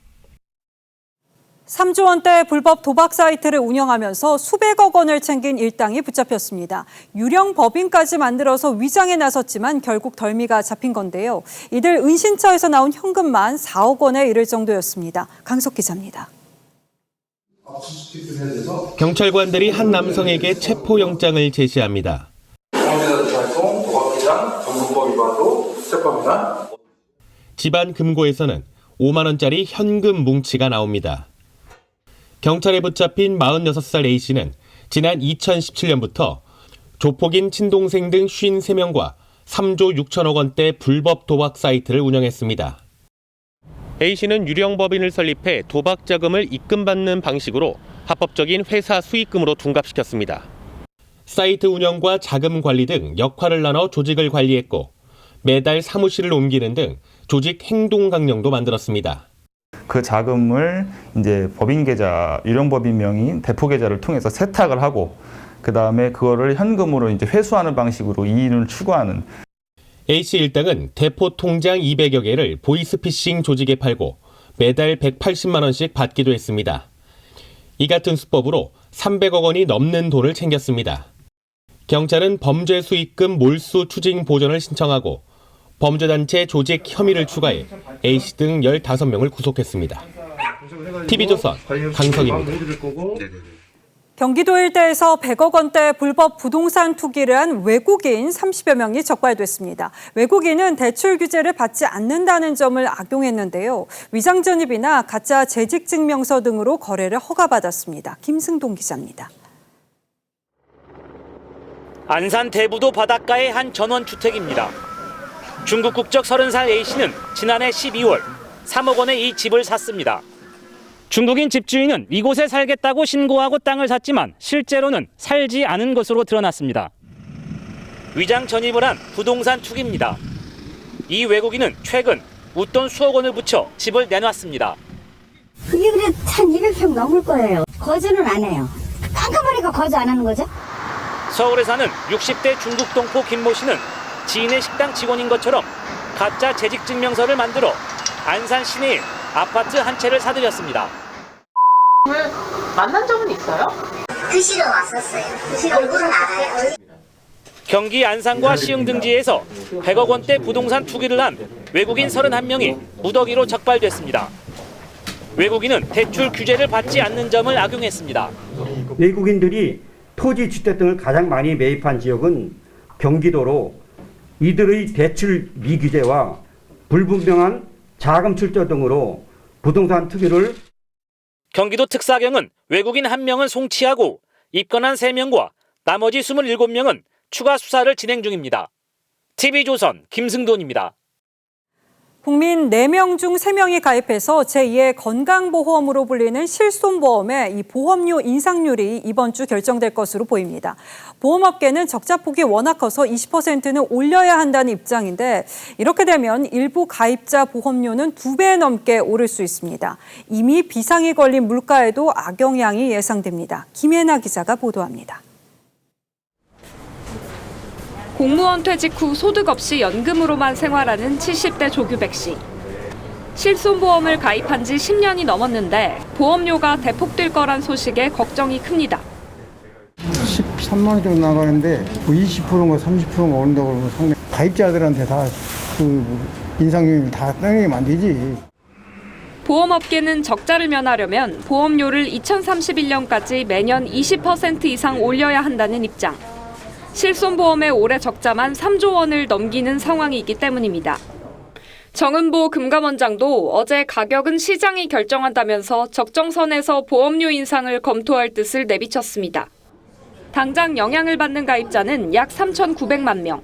3조 원대 불법 도박 사이트를 운영하면서 수백억 원을 챙긴 일당이 붙잡혔습니다. 유령 법인까지 만들어서 위장에 나섰지만 결국 덜미가 잡힌 건데요. 이들 은신처에서 나온 현금만 4억 원에 이를 정도였습니다. 강석 기자입니다. 경찰관들이 한 남성에게 체포영장을 제시합니다. 집안 금고에서는 5만 원짜리 현금 뭉치가 나옵니다. 경찰에 붙잡힌 46살 A씨는 지난 2017년부터 조폭인 친동생 등 53명과 3조 6천억 원대 불법 도박 사이트를 운영했습니다. A씨는 유령법인을 설립해 도박 자금을 입금받는 방식으로 합법적인 회사 수익금으로 둔갑시켰습니다. 사이트 운영과 자금 관리 등 역할을 나눠 조직을 관리했고 매달 사무실을 옮기는 등 조직 행동 강령도 만들었습니다. 그 자금을 이제 법인 계좌, 유령 법인 명의인 대포 계좌를 통해서 세탁을 하고 그 다음에 그거를 현금으로 이제 회수하는 방식으로 이윤을 추구하는. A씨 일당은 대포 통장 200여 개를 보이스피싱 조직에 팔고 매달 180만 원씩 받기도 했습니다. 이 같은 수법으로 300억 원이 넘는 돈을 챙겼습니다. 경찰은 범죄 수익금 몰수 추징 보전을 신청하고 범죄단체 조직 혐의를 추가해 A씨 등 15명을 구속했습니다. TV조선 강석입니다. 경기도 일대에서 100억 원대 불법 부동산 투기를 한 외국인 30여 명이 적발됐습니다. 외국인은 대출 규제를 받지 않는다는 점을 악용했는데요. 위장전입이나 가짜 재직증명서 등으로 거래를 허가받았습니다. 김승동 기자입니다. 안산 대부도 바닷가의 한 전원주택입니다. 중국 국적 30살 A씨는 지난해 12월 3억 원의 이 집을 샀습니다. 중국인 집주인은 이곳에 살겠다고 신고하고 땅을 샀지만 실제로는 살지 않은 것으로 드러났습니다. 위장 전입을 한 부동산 투기입니다. 이 외국인은 최근 웃돈 수억 원을 붙여 집을 내놨습니다. 그게 그래 한 200평 넘을 거예요. 거주는 안 해요. 깜깜하니까 거주 안 하는 거죠? 서울에 사는 60대 중국 동포 김모 씨는 지인의 식당 직원인 것처럼 가짜 재직증명서를 만들어 안산 시내에 아파트 한 채를 사들였습니다. 만난 적은 있어요? 드시러 왔었어요. 얼굴은 알아요. 경기 안산과 시흥 등지에서 100억 원대 부동산 투기를 한 외국인 31명이 무더기로 적발됐습니다. 외국인은 대출 규제를 받지 않는 점을 악용했습니다. 외국인들이 토지 주택 등을 가장 많이 매입한 지역은 경기도로 이들의 대출 미규제와 불분명한 자금 출처 등으로 부동산 투기를. 경기도 특사경은 외국인 1명을 송치하고 입건한 3명과 나머지 27명은 추가 수사를 진행 중입니다. TV조선 김승돈입니다. 국민 4명 중 3명이 가입해서 제2의 건강보험으로 불리는 실손보험의 이 보험료 인상률이 이번 주 결정될 것으로 보입니다. 보험업계는 적자폭이 워낙 커서 20%는 올려야 한다는 입장인데 이렇게 되면 일부 가입자 보험료는 2배 넘게 오를 수 있습니다. 이미 비상이 걸린 물가에도 악영향이 예상됩니다. 김혜나 기자가 보도합니다. 공무원 퇴직 후 소득 없이 연금으로만 생활하는 70대 조규백 씨. 실손보험을 가입한 지 10년이 넘었는데 보험료가 대폭 뛸 거란 소식에 걱정이 큽니다. 13만 원 정도 나가는데 20%가 30%가 오른다고 그러면 상당히 가입자들한테 다 그 인상률 다 따내면 안 되지. 보험업계는 적자를 면하려면 보험료를 2031년까지 매년 20% 이상 올려야 한다는 입장. 실손보험의 올해 적자만 3조 원을 넘기는 상황이기 때문입니다. 정은보 금감원장도 어제 가격은 시장이 결정한다면서 적정선에서 보험료 인상을 검토할 뜻을 내비쳤습니다. 당장 영향을 받는 가입자는 약 3,900만 명.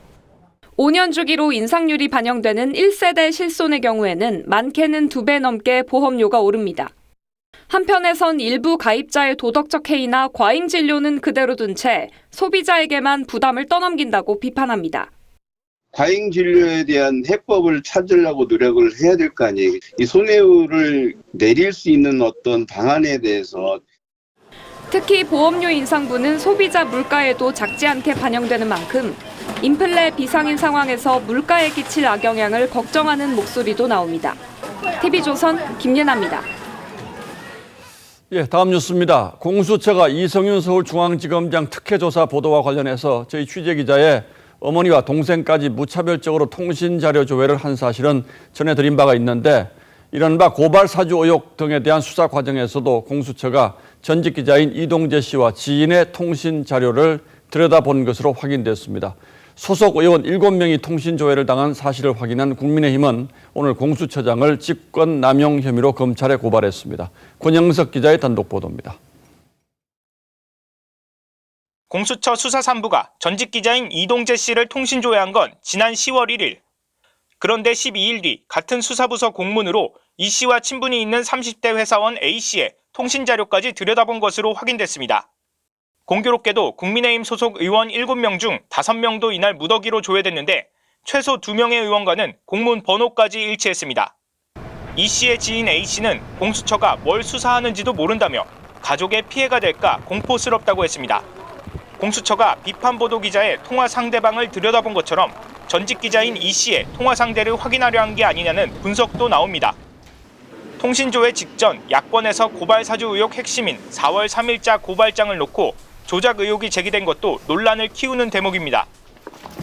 5년 주기로 인상률이 반영되는 1세대 실손의 경우에는 많게는 2배 넘게 보험료가 오릅니다. 한편에선 일부 가입자의 도덕적 해이나 과잉 진료는 그대로 둔 채 소비자에게만 부담을 떠넘긴다고 비판합니다. 과잉 진료에 대한 해법을 찾으려고 노력을 해야 될 거 아니에요. 이 손해율을 내릴 수 있는 어떤 방안에 대해서 특히 보험료 인상분은 소비자 물가에도 작지 않게 반영되는 만큼 인플레 비상인 상황에서 물가에 끼칠 악영향을 걱정하는 목소리도 나옵니다. TV조선 김예나입니다. 예, 다음 뉴스입니다. 공수처가 이성윤 서울중앙지검장 특혜조사 보도와 관련해서 저희 취재기자의 어머니와 동생까지 무차별적으로 통신자료 조회를 한 사실은 전해드린 바가 있는데 이른바 고발 사주 의혹 등에 대한 수사 과정에서도 공수처가 전직 기자인 이동재 씨와 지인의 통신자료를 들여다본 것으로 확인됐습니다. 소속 의원 7명이 통신 조회를 당한 사실을 확인한 국민의힘은 오늘 공수처장을 직권 남용 혐의로 검찰에 고발했습니다. 권영석 기자의 단독 보도입니다. 공수처 수사 3부가 전직 기자인 이동재 씨를 통신 조회한 건 지난 10월 1일. 그런데 12일 뒤 같은 수사부서 공문으로 이 씨와 친분이 있는 30대 회사원 A 씨의 통신 자료까지 들여다본 것으로 확인됐습니다. 공교롭게도 국민의힘 소속 의원 7명 중 5명도 이날 무더기로 조회됐는데 최소 2명의 의원과는 공문 번호까지 일치했습니다. 이 씨의 지인 A 씨는 공수처가 뭘 수사하는지도 모른다며 가족의 피해가 될까 공포스럽다고 했습니다. 공수처가 비판 보도 기자의 통화 상대방을 들여다본 것처럼 전직 기자인 이 씨의 통화 상대를 확인하려 한 게 아니냐는 분석도 나옵니다. 통신조회 직전 야권에서 고발 사주 의혹 핵심인 4월 3일자 고발장을 놓고 조작 의혹이 제기된 것도 논란을 키우는 대목입니다.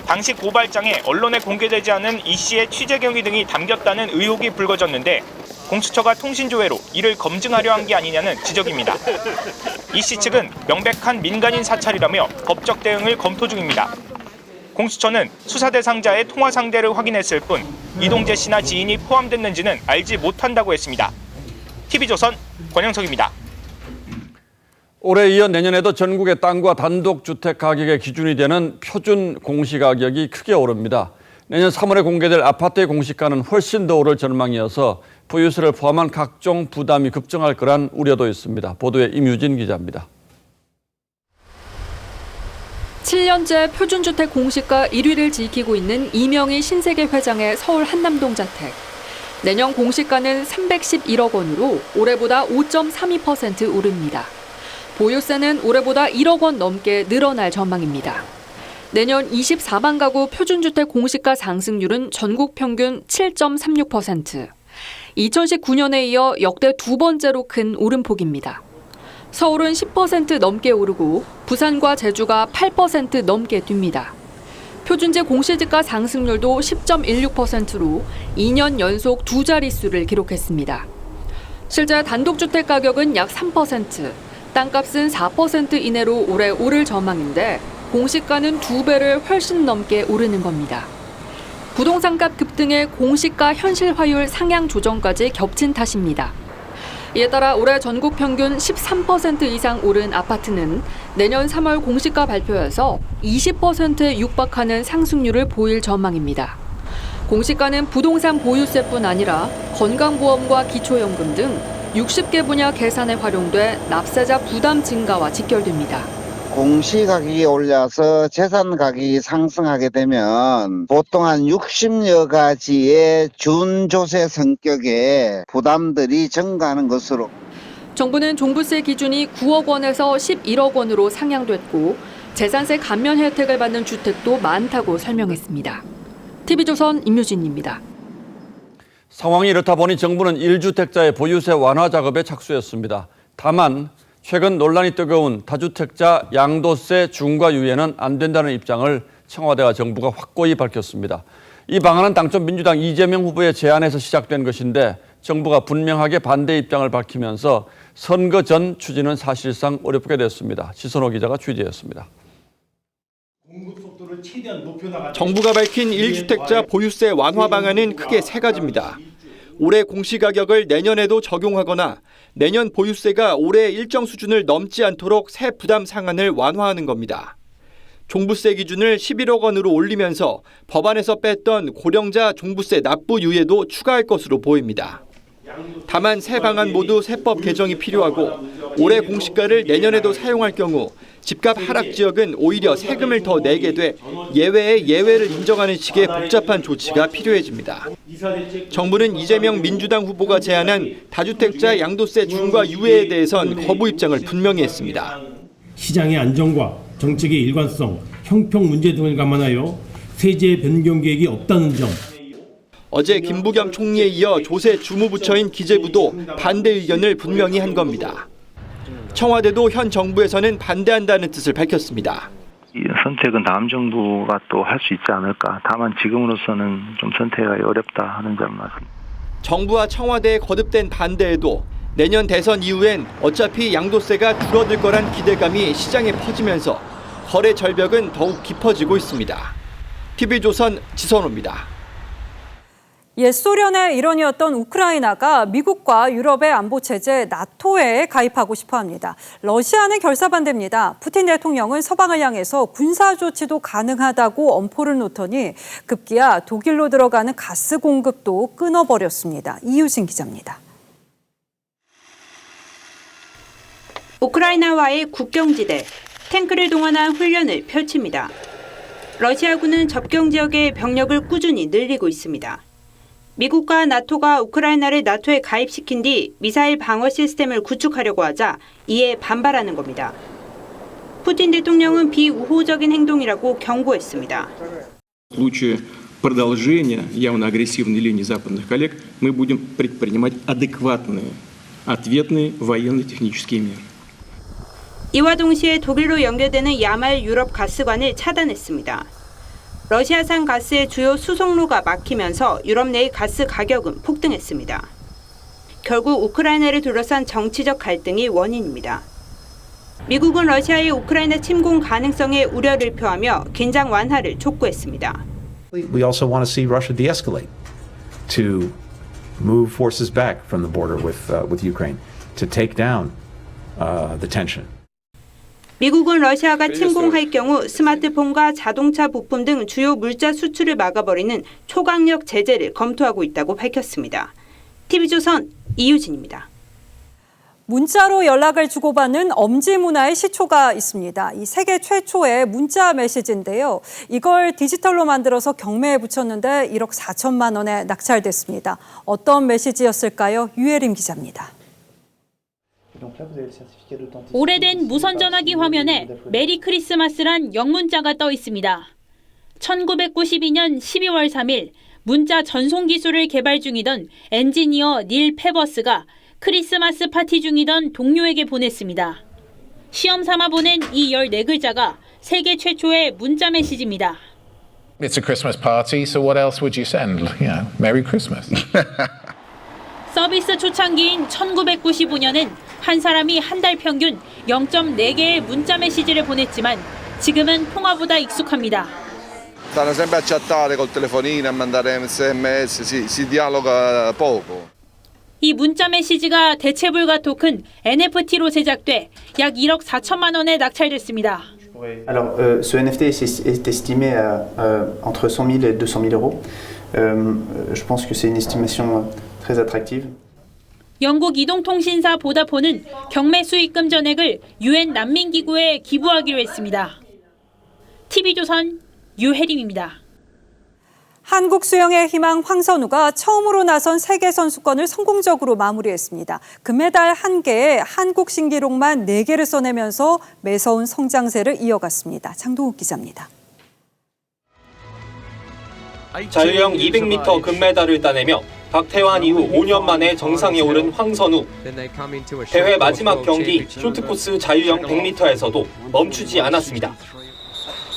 당시 고발장에 언론에 공개되지 않은 이 씨의 취재 경위 등이 담겼다는 의혹이 불거졌는데 공수처가 통신조회로 이를 검증하려 한 게 아니냐는 지적입니다. 이 씨 측은 명백한 민간인 사찰이라며 법적 대응을 검토 중입니다. 공수처는 수사 대상자의 통화 상대를 확인했을 뿐 이동재 씨나 지인이 포함됐는지는 알지 못한다고 했습니다. TV조선 권영석입니다. 올해 이어 내년에도 전국의 땅과 단독주택 가격의 기준이 되는 표준 공시가격이 크게 오릅니다. 내년 3월에 공개될 아파트의 공시가는 훨씬 더 오를 전망이어서 부유세를 포함한 각종 부담이 급증할 거란 우려도 있습니다. 보도에 임유진 기자입니다. 7년째 표준주택 공시가 1위를 지키고 있는 이명희 신세계 회장의 서울 한남동 자택. 내년 공시가는 311억 원으로 올해보다 5.32% 오릅니다. 보유세는 올해보다 1억 원 넘게 늘어날 전망입니다. 내년 24만 가구 표준주택 공시가 상승률은 전국 평균 7.36%. 2019년에 이어 역대 두 번째로 큰 오름폭입니다. 서울은 10% 넘게 오르고 부산과 제주가 8% 넘게 뜁니다. 표준제 공시지가 상승률도 10.16%로 2년 연속 두 자릿수를 기록했습니다. 실제 단독주택 가격은 약 3%, 땅값은 4% 이내로 올해 오를 전망인데 공시가는 2배를 훨씬 넘게 오르는 겁니다. 부동산값 급등에 공시가 현실화율 상향 조정까지 겹친 탓입니다. 이에 따라 올해 전국 평균 13% 이상 오른 아파트는 내년 3월 공시가 발표여서 20%에 육박하는 상승률을 보일 전망입니다. 공시가는 부동산 보유세뿐 아니라 건강보험과 기초연금 등 60개 분야 계산에 활용돼 납세자 부담 증가와 직결됩니다. 공시가격이 올라서 재산 가격이 상승하게 되면 보통 한 60여 가지의 준조세 성격의 부담들이 증가하는 것으로. 정부는 종부세 기준이 9억 원에서 11억 원으로 상향됐고 재산세 감면 혜택을 받는 주택도 많다고 설명했습니다. TV조선 임유진입니다. 상황이 이렇다 보니 정부는 1주택자의 보유세 완화 작업에 착수했습니다. 다만 최근 논란이 뜨거운 다주택자 양도세 중과 유예는 안 된다는 입장을 청와대와 정부가 확고히 밝혔습니다. 이 방안은 당초 민주당 이재명 후보의 제안에서 시작된 것인데 정부가 분명하게 반대 입장을 밝히면서 선거 전 추진은 사실상 어렵게 됐습니다. 지선호 기자가 취재했습니다. 정부가 밝힌 1주택자 보유세 완화 방안은 크게 세 가지입니다. 올해 공시가격을 내년에도 적용하거나 내년 보유세가 올해 일정 수준을 넘지 않도록 세 부담 상한을 완화하는 겁니다. 종부세 기준을 11억 원으로 올리면서 법안에서 뺐던 고령자 종부세 납부 유예도 추가할 것으로 보입니다. 다만 세 방안 모두 세법 개정이 필요하고 올해 공시가를 내년에도 사용할 경우 집값 하락 지역은 오히려 세금을 더 내게 돼 예외의 예외를 인정하는 식의 복잡한 조치가 필요해집니다. 정부는 이재명 민주당 후보가 제안한 다주택자 양도세 중과 유예에 대해선 거부 입장을 분명히 했습니다. 시장의 안정과 정책의 일관성, 형평 문제 등을 감안하여 세제 변경 계획이 없다는 점. 어제 김부겸 총리에 이어 조세 주무부처인 기재부도 반대 의견을 분명히 한 겁니다. 청와대도 현 정부에서는 반대한다는 뜻을 밝혔습니다. 이 선택은 다음 정부가 또 할 수 있지 않을까. 다만 지금으로서는 좀 선택하기 어렵다 하는 점 말씀. 정부와 청와대의 거듭된 반대에도 내년 대선 이후엔 어차피 양도세가 줄어들 거란 기대감이 시장에 퍼지면서 거래 절벽은 더욱 깊어지고 있습니다. TV조선 지선호입니다. 옛 소련의 일원이었던 우크라이나가 미국과 유럽의 안보체제 나토에 가입하고 싶어합니다. 러시아는 결사반대입니다. 푸틴 대통령은 서방을 향해서 군사조치도 가능하다고 엄포를 놓더니 급기야 독일로 들어가는 가스 공급도 끊어버렸습니다. 이유진 기자입니다. 우크라이나와의 국경지대, 탱크를 동원한 훈련을 펼칩니다. 러시아군은 접경 지역의 병력을 꾸준히 늘리고 있습니다. 미국과 나토가 우크라이나를 나토에 가입시킨 뒤 미사일 방어 시스템을 구축하려고 하자 이에 반발하는 겁니다. 푸틴 대통령은 비우호적인 행동이라고 경고했습니다. В случае продолжения явно агрессивной линии западных коллег мы будем предпринимать адекватные ответные военно-технические меры. 이와 동시에 독일로 연결되는 야말 유럽 가스관을 차단했습니다. 러시아산 가스의 주요 수송로가 막히면서 유럽 내의 가스 가격은 폭등했습니다. 결국 우크라이나를 둘러싼 정치적 갈등이 원인입니다. 미국은 러시아의 우크라이나 침공 가능성에 우려를 표하며 긴장 완화를 촉구했습니다. We also want to see Russia de-escalate, to move forces back from the border with Ukraine, to take down the tension. 미국은 러시아가 침공할 경우 스마트폰과 자동차 부품 등 주요 물자 수출을 막아버리는 초강력 제재를 검토하고 있다고 밝혔습니다. TV조선 이유진입니다. 문자로 연락을 주고받는 엄지 문화의 시초가 있습니다. 이 세계 최초의 문자 메시지인데요. 이걸 디지털로 만들어서 경매에 붙였는데 1억 4천만 원에 낙찰됐습니다. 어떤 메시지였을까요? 유혜림 기자입니다. 오래된 무선전화기 화면에 메리 크리스마스란 영문자가 떠 있습니다. 1992년 12월 3일 문자 전송 기술을 개발 중이던 엔지니어 닐 페버스가 크리스마스 파티 중이던 동료에게 보냈습니다. 시험 삼아 보낸 이 14글자가 세계 최초의 문자 메시지입니다. It's a Christmas party, so what else would you send? You know, Merry Christmas. 서비스 초창기인 1995년엔 한 사람이 한 달 평균 0.4개의 문자 메시지를 보냈지만 지금은 통화보다 익숙합니다. Stanno sempre a chattare col telefonino, a mandare SMS, si dialoga poco. 이 문자 메시지가 대체불가 토큰 NFT로 제작돼 약 1억 4천만 원에 낙찰됐습니다. Alors, ce NFT est estimé à entre 100 000 et 200 000 euros. Je pense que c'est une estimation très attractive. 영국 이동통신사 보다폰은 경매 수익금 전액을 UN 난민기구에 기부하기로 했습니다. TV조선 유혜림입니다. 한국 수영의 희망 황선우가 처음으로 나선 세계선수권을 성공적으로 마무리했습니다. 금메달 1개에 한국 신기록만 4개를 써내면서 매서운 성장세를 이어갔습니다. 장동욱 기자입니다. 자유형 200m 금메달을 따내며 박태환 이후 5년 만에 정상에 오른 황선우. 대회 마지막 경기 쇼트코스 자유형 100m에서도 멈추지 않았습니다.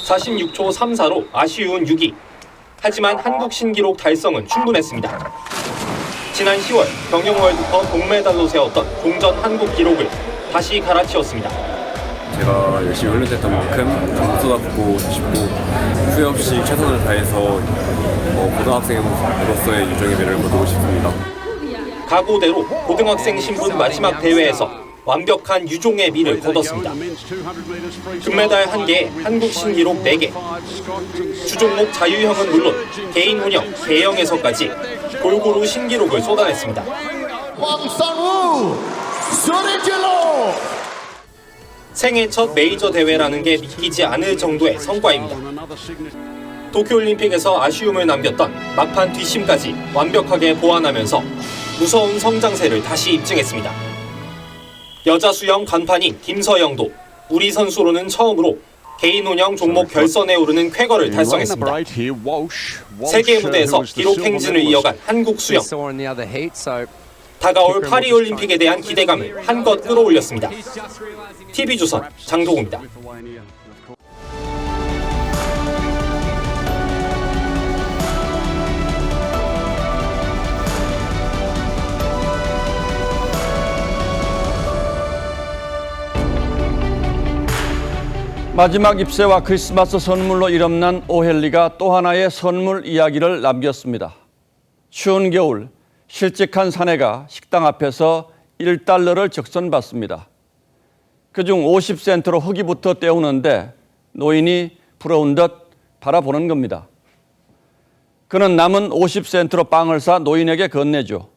46초 34로 아쉬운 6위. 하지만 한국 신기록 달성은 충분했습니다. 지난 10월 경영 월드컵 동메달로 세웠던 공전 한국 기록을 다시 갈아치웠습니다. 제가 열심히 훈련했던 만큼 더 쏟아붓고 싶고 후회 없이 최선을 다해서 고등학생으로서의 유종의 미를 거두고 싶습니다. 각오대로 고등학생 신분 마지막 대회에서 완벽한 유종의 미를 거뒀습니다. 금메달 1개에 한국 신기록 4개. 주종목 자유형은 물론 개인 혼영, 개영에서까지 골고루 신기록을 쏟아냈습니다. 황선우 소리질러! 생애 첫 메이저 대회라는 게 믿기지 않을 정도의 성과입니다. 도쿄올림픽에서 아쉬움을 남겼던 막판 뒷심까지 완벽하게 보완하면서 무서운 성장세를 다시 입증했습니다. 여자 수영 간판인 김서영도 우리 선수로는 처음으로 개인 혼영 종목 결선에 오르는 쾌거를 달성했습니다. 세계 무대에서 기록 행진을 이어간 한국 수영. 다가올 파리올림픽에 대한 기대감을 한껏 끌어올렸습니다. TV조선 장동우입니다. 마지막 입새와 크리스마스 선물로 이름난 오헬리가 또 하나의 선물 이야기를 남겼습니다. 추운 겨울 실직한 사내가 식당 앞에서 $1를 적선받습니다. 그중 50센트로 허기부터 때우는데 노인이 부러운 듯 바라보는 겁니다. 그는 남은 50센트로 빵을 사 노인에게 건네죠.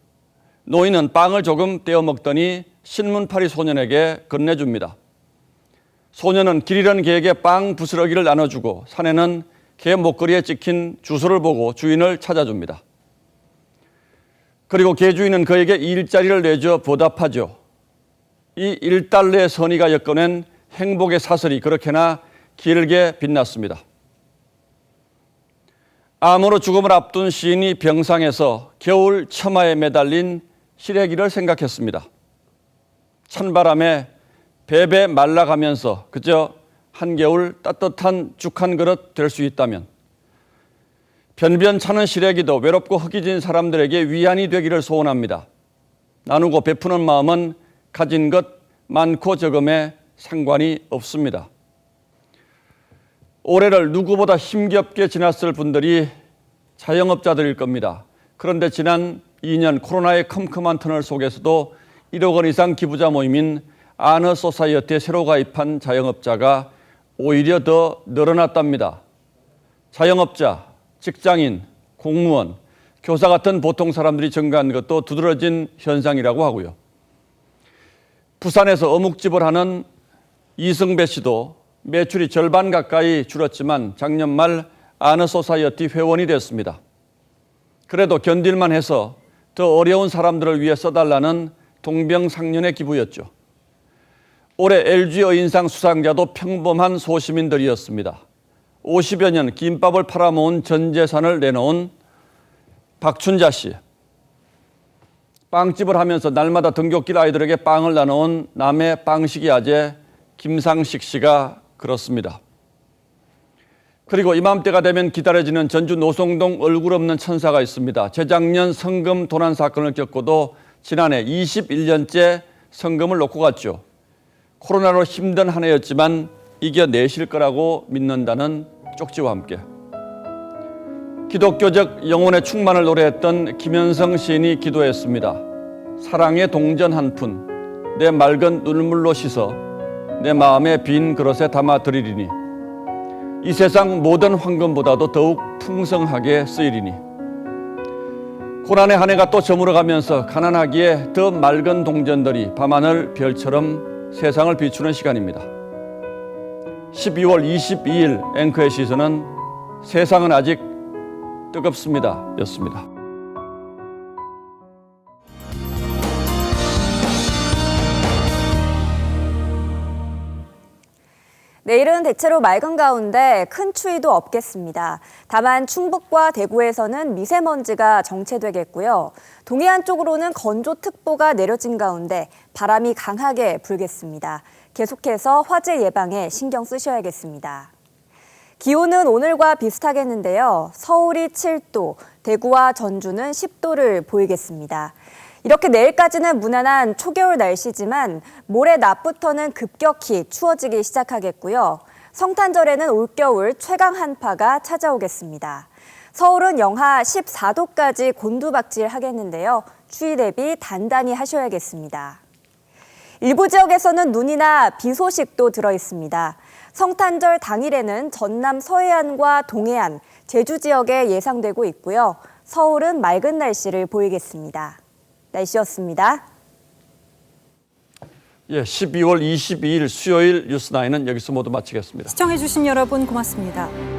노인은 빵을 조금 떼어 먹더니 신문파리 소년에게 건네줍니다. 소년은 길 잃은 개에게 빵 부스러기를 나눠주고 사내는 개 목걸이에 찍힌 주소를 보고 주인을 찾아줍니다. 그리고 개 주인은 그에게 일자리를 내줘 보답하죠. 이 $1의 선의가 엮어낸 행복의 사슬이 그렇게나 길게 빛났습니다. 암으로 죽음을 앞둔 시인이 병상에서 겨울 처마에 매달린 시래기를 생각했습니다. 찬바람에 배배 말라가면서 그저 한겨울 따뜻한 죽 한 그릇 될 수 있다면 변변찮은 시래기도 외롭고 허기진 사람들에게 위안이 되기를 소원합니다. 나누고 베푸는 마음은 가진 것 많고 적음에 상관이 없습니다. 올해를 누구보다 힘겹게 지났을 분들이 자영업자들일 겁니다. 그런데 지난 2년 코로나의 컴컴한 터널 속에서도 1억 원 이상 기부자 모임인 아너소사이어티에 새로 가입한 자영업자가 오히려 더 늘어났답니다. 자영업자, 직장인, 공무원, 교사 같은 보통 사람들이 증가한 것도 두드러진 현상이라고 하고요. 부산에서 어묵집을 하는 이승배 씨도 매출이 절반 가까이 줄었지만 작년 말 아너소사이어티 회원이 됐습니다. 그래도 견딜만 해서 더 어려운 사람들을 위해 써달라는 동병상련의 기부였죠. 올해 LG 여인상 수상자도 평범한 소시민들이었습니다. 50여 년 김밥을 팔아모은 전 재산을 내놓은 박춘자 씨. 빵집을 하면서 날마다 등굣길 아이들에게 빵을 나눠온 남해 빵식이 아재 김상식 씨가 그렇습니다. 그리고 이맘때가 되면 기다려지는 전주 노송동 얼굴 없는 천사가 있습니다. 재작년 성금 도난 사건을 겪고도 지난해 21년째 성금을 놓고 갔죠. 코로나로 힘든 한 해였지만 이겨내실 거라고 믿는다는 쪽지와 함께 기독교적 영혼의 충만을 노래했던 김현성 시인이 기도했습니다. 사랑의 동전 한 푼 내 맑은 눈물로 씻어 내 마음의 빈 그릇에 담아 드리리니 이 세상 모든 황금보다도 더욱 풍성하게 쓰이리니 고난의 한 해가 또 저물어가면서 가난하기에 더 맑은 동전들이 밤하늘 별처럼 세상을 비추는 시간입니다. 12월 22일 앵커의 시선은 세상은 아직 뜨겁습니다. 였습니다. 내일은 대체로 맑은 가운데 큰 추위도 없겠습니다. 다만 충북과 대구에서는 미세먼지가 정체되겠고요. 동해안 쪽으로는 건조특보가 내려진 가운데 바람이 강하게 불겠습니다. 계속해서 화재 예방에 신경 쓰셔야겠습니다. 기온은 오늘과 비슷하겠는데요. 서울이 7도, 대구와 전주는 10도를 보이겠습니다. 이렇게 내일까지는 무난한 초겨울 날씨지만 모레 낮부터는 급격히 추워지기 시작하겠고요. 성탄절에는 올겨울 최강 한파가 찾아오겠습니다. 서울은 영하 14도까지 곤두박질하겠는데요. 추위 대비 단단히 하셔야겠습니다. 일부 지역에서는 눈이나 비 소식도 들어있습니다. 성탄절 당일에는 전남 서해안과 동해안, 제주 지역에 예상되고 있고요. 서울은 맑은 날씨를 보이겠습니다. 날씨였습니다. 12월 22일 수요일 뉴스9은 여기서 모두 마치겠습니다. 시청해주신 여러분 고맙습니다.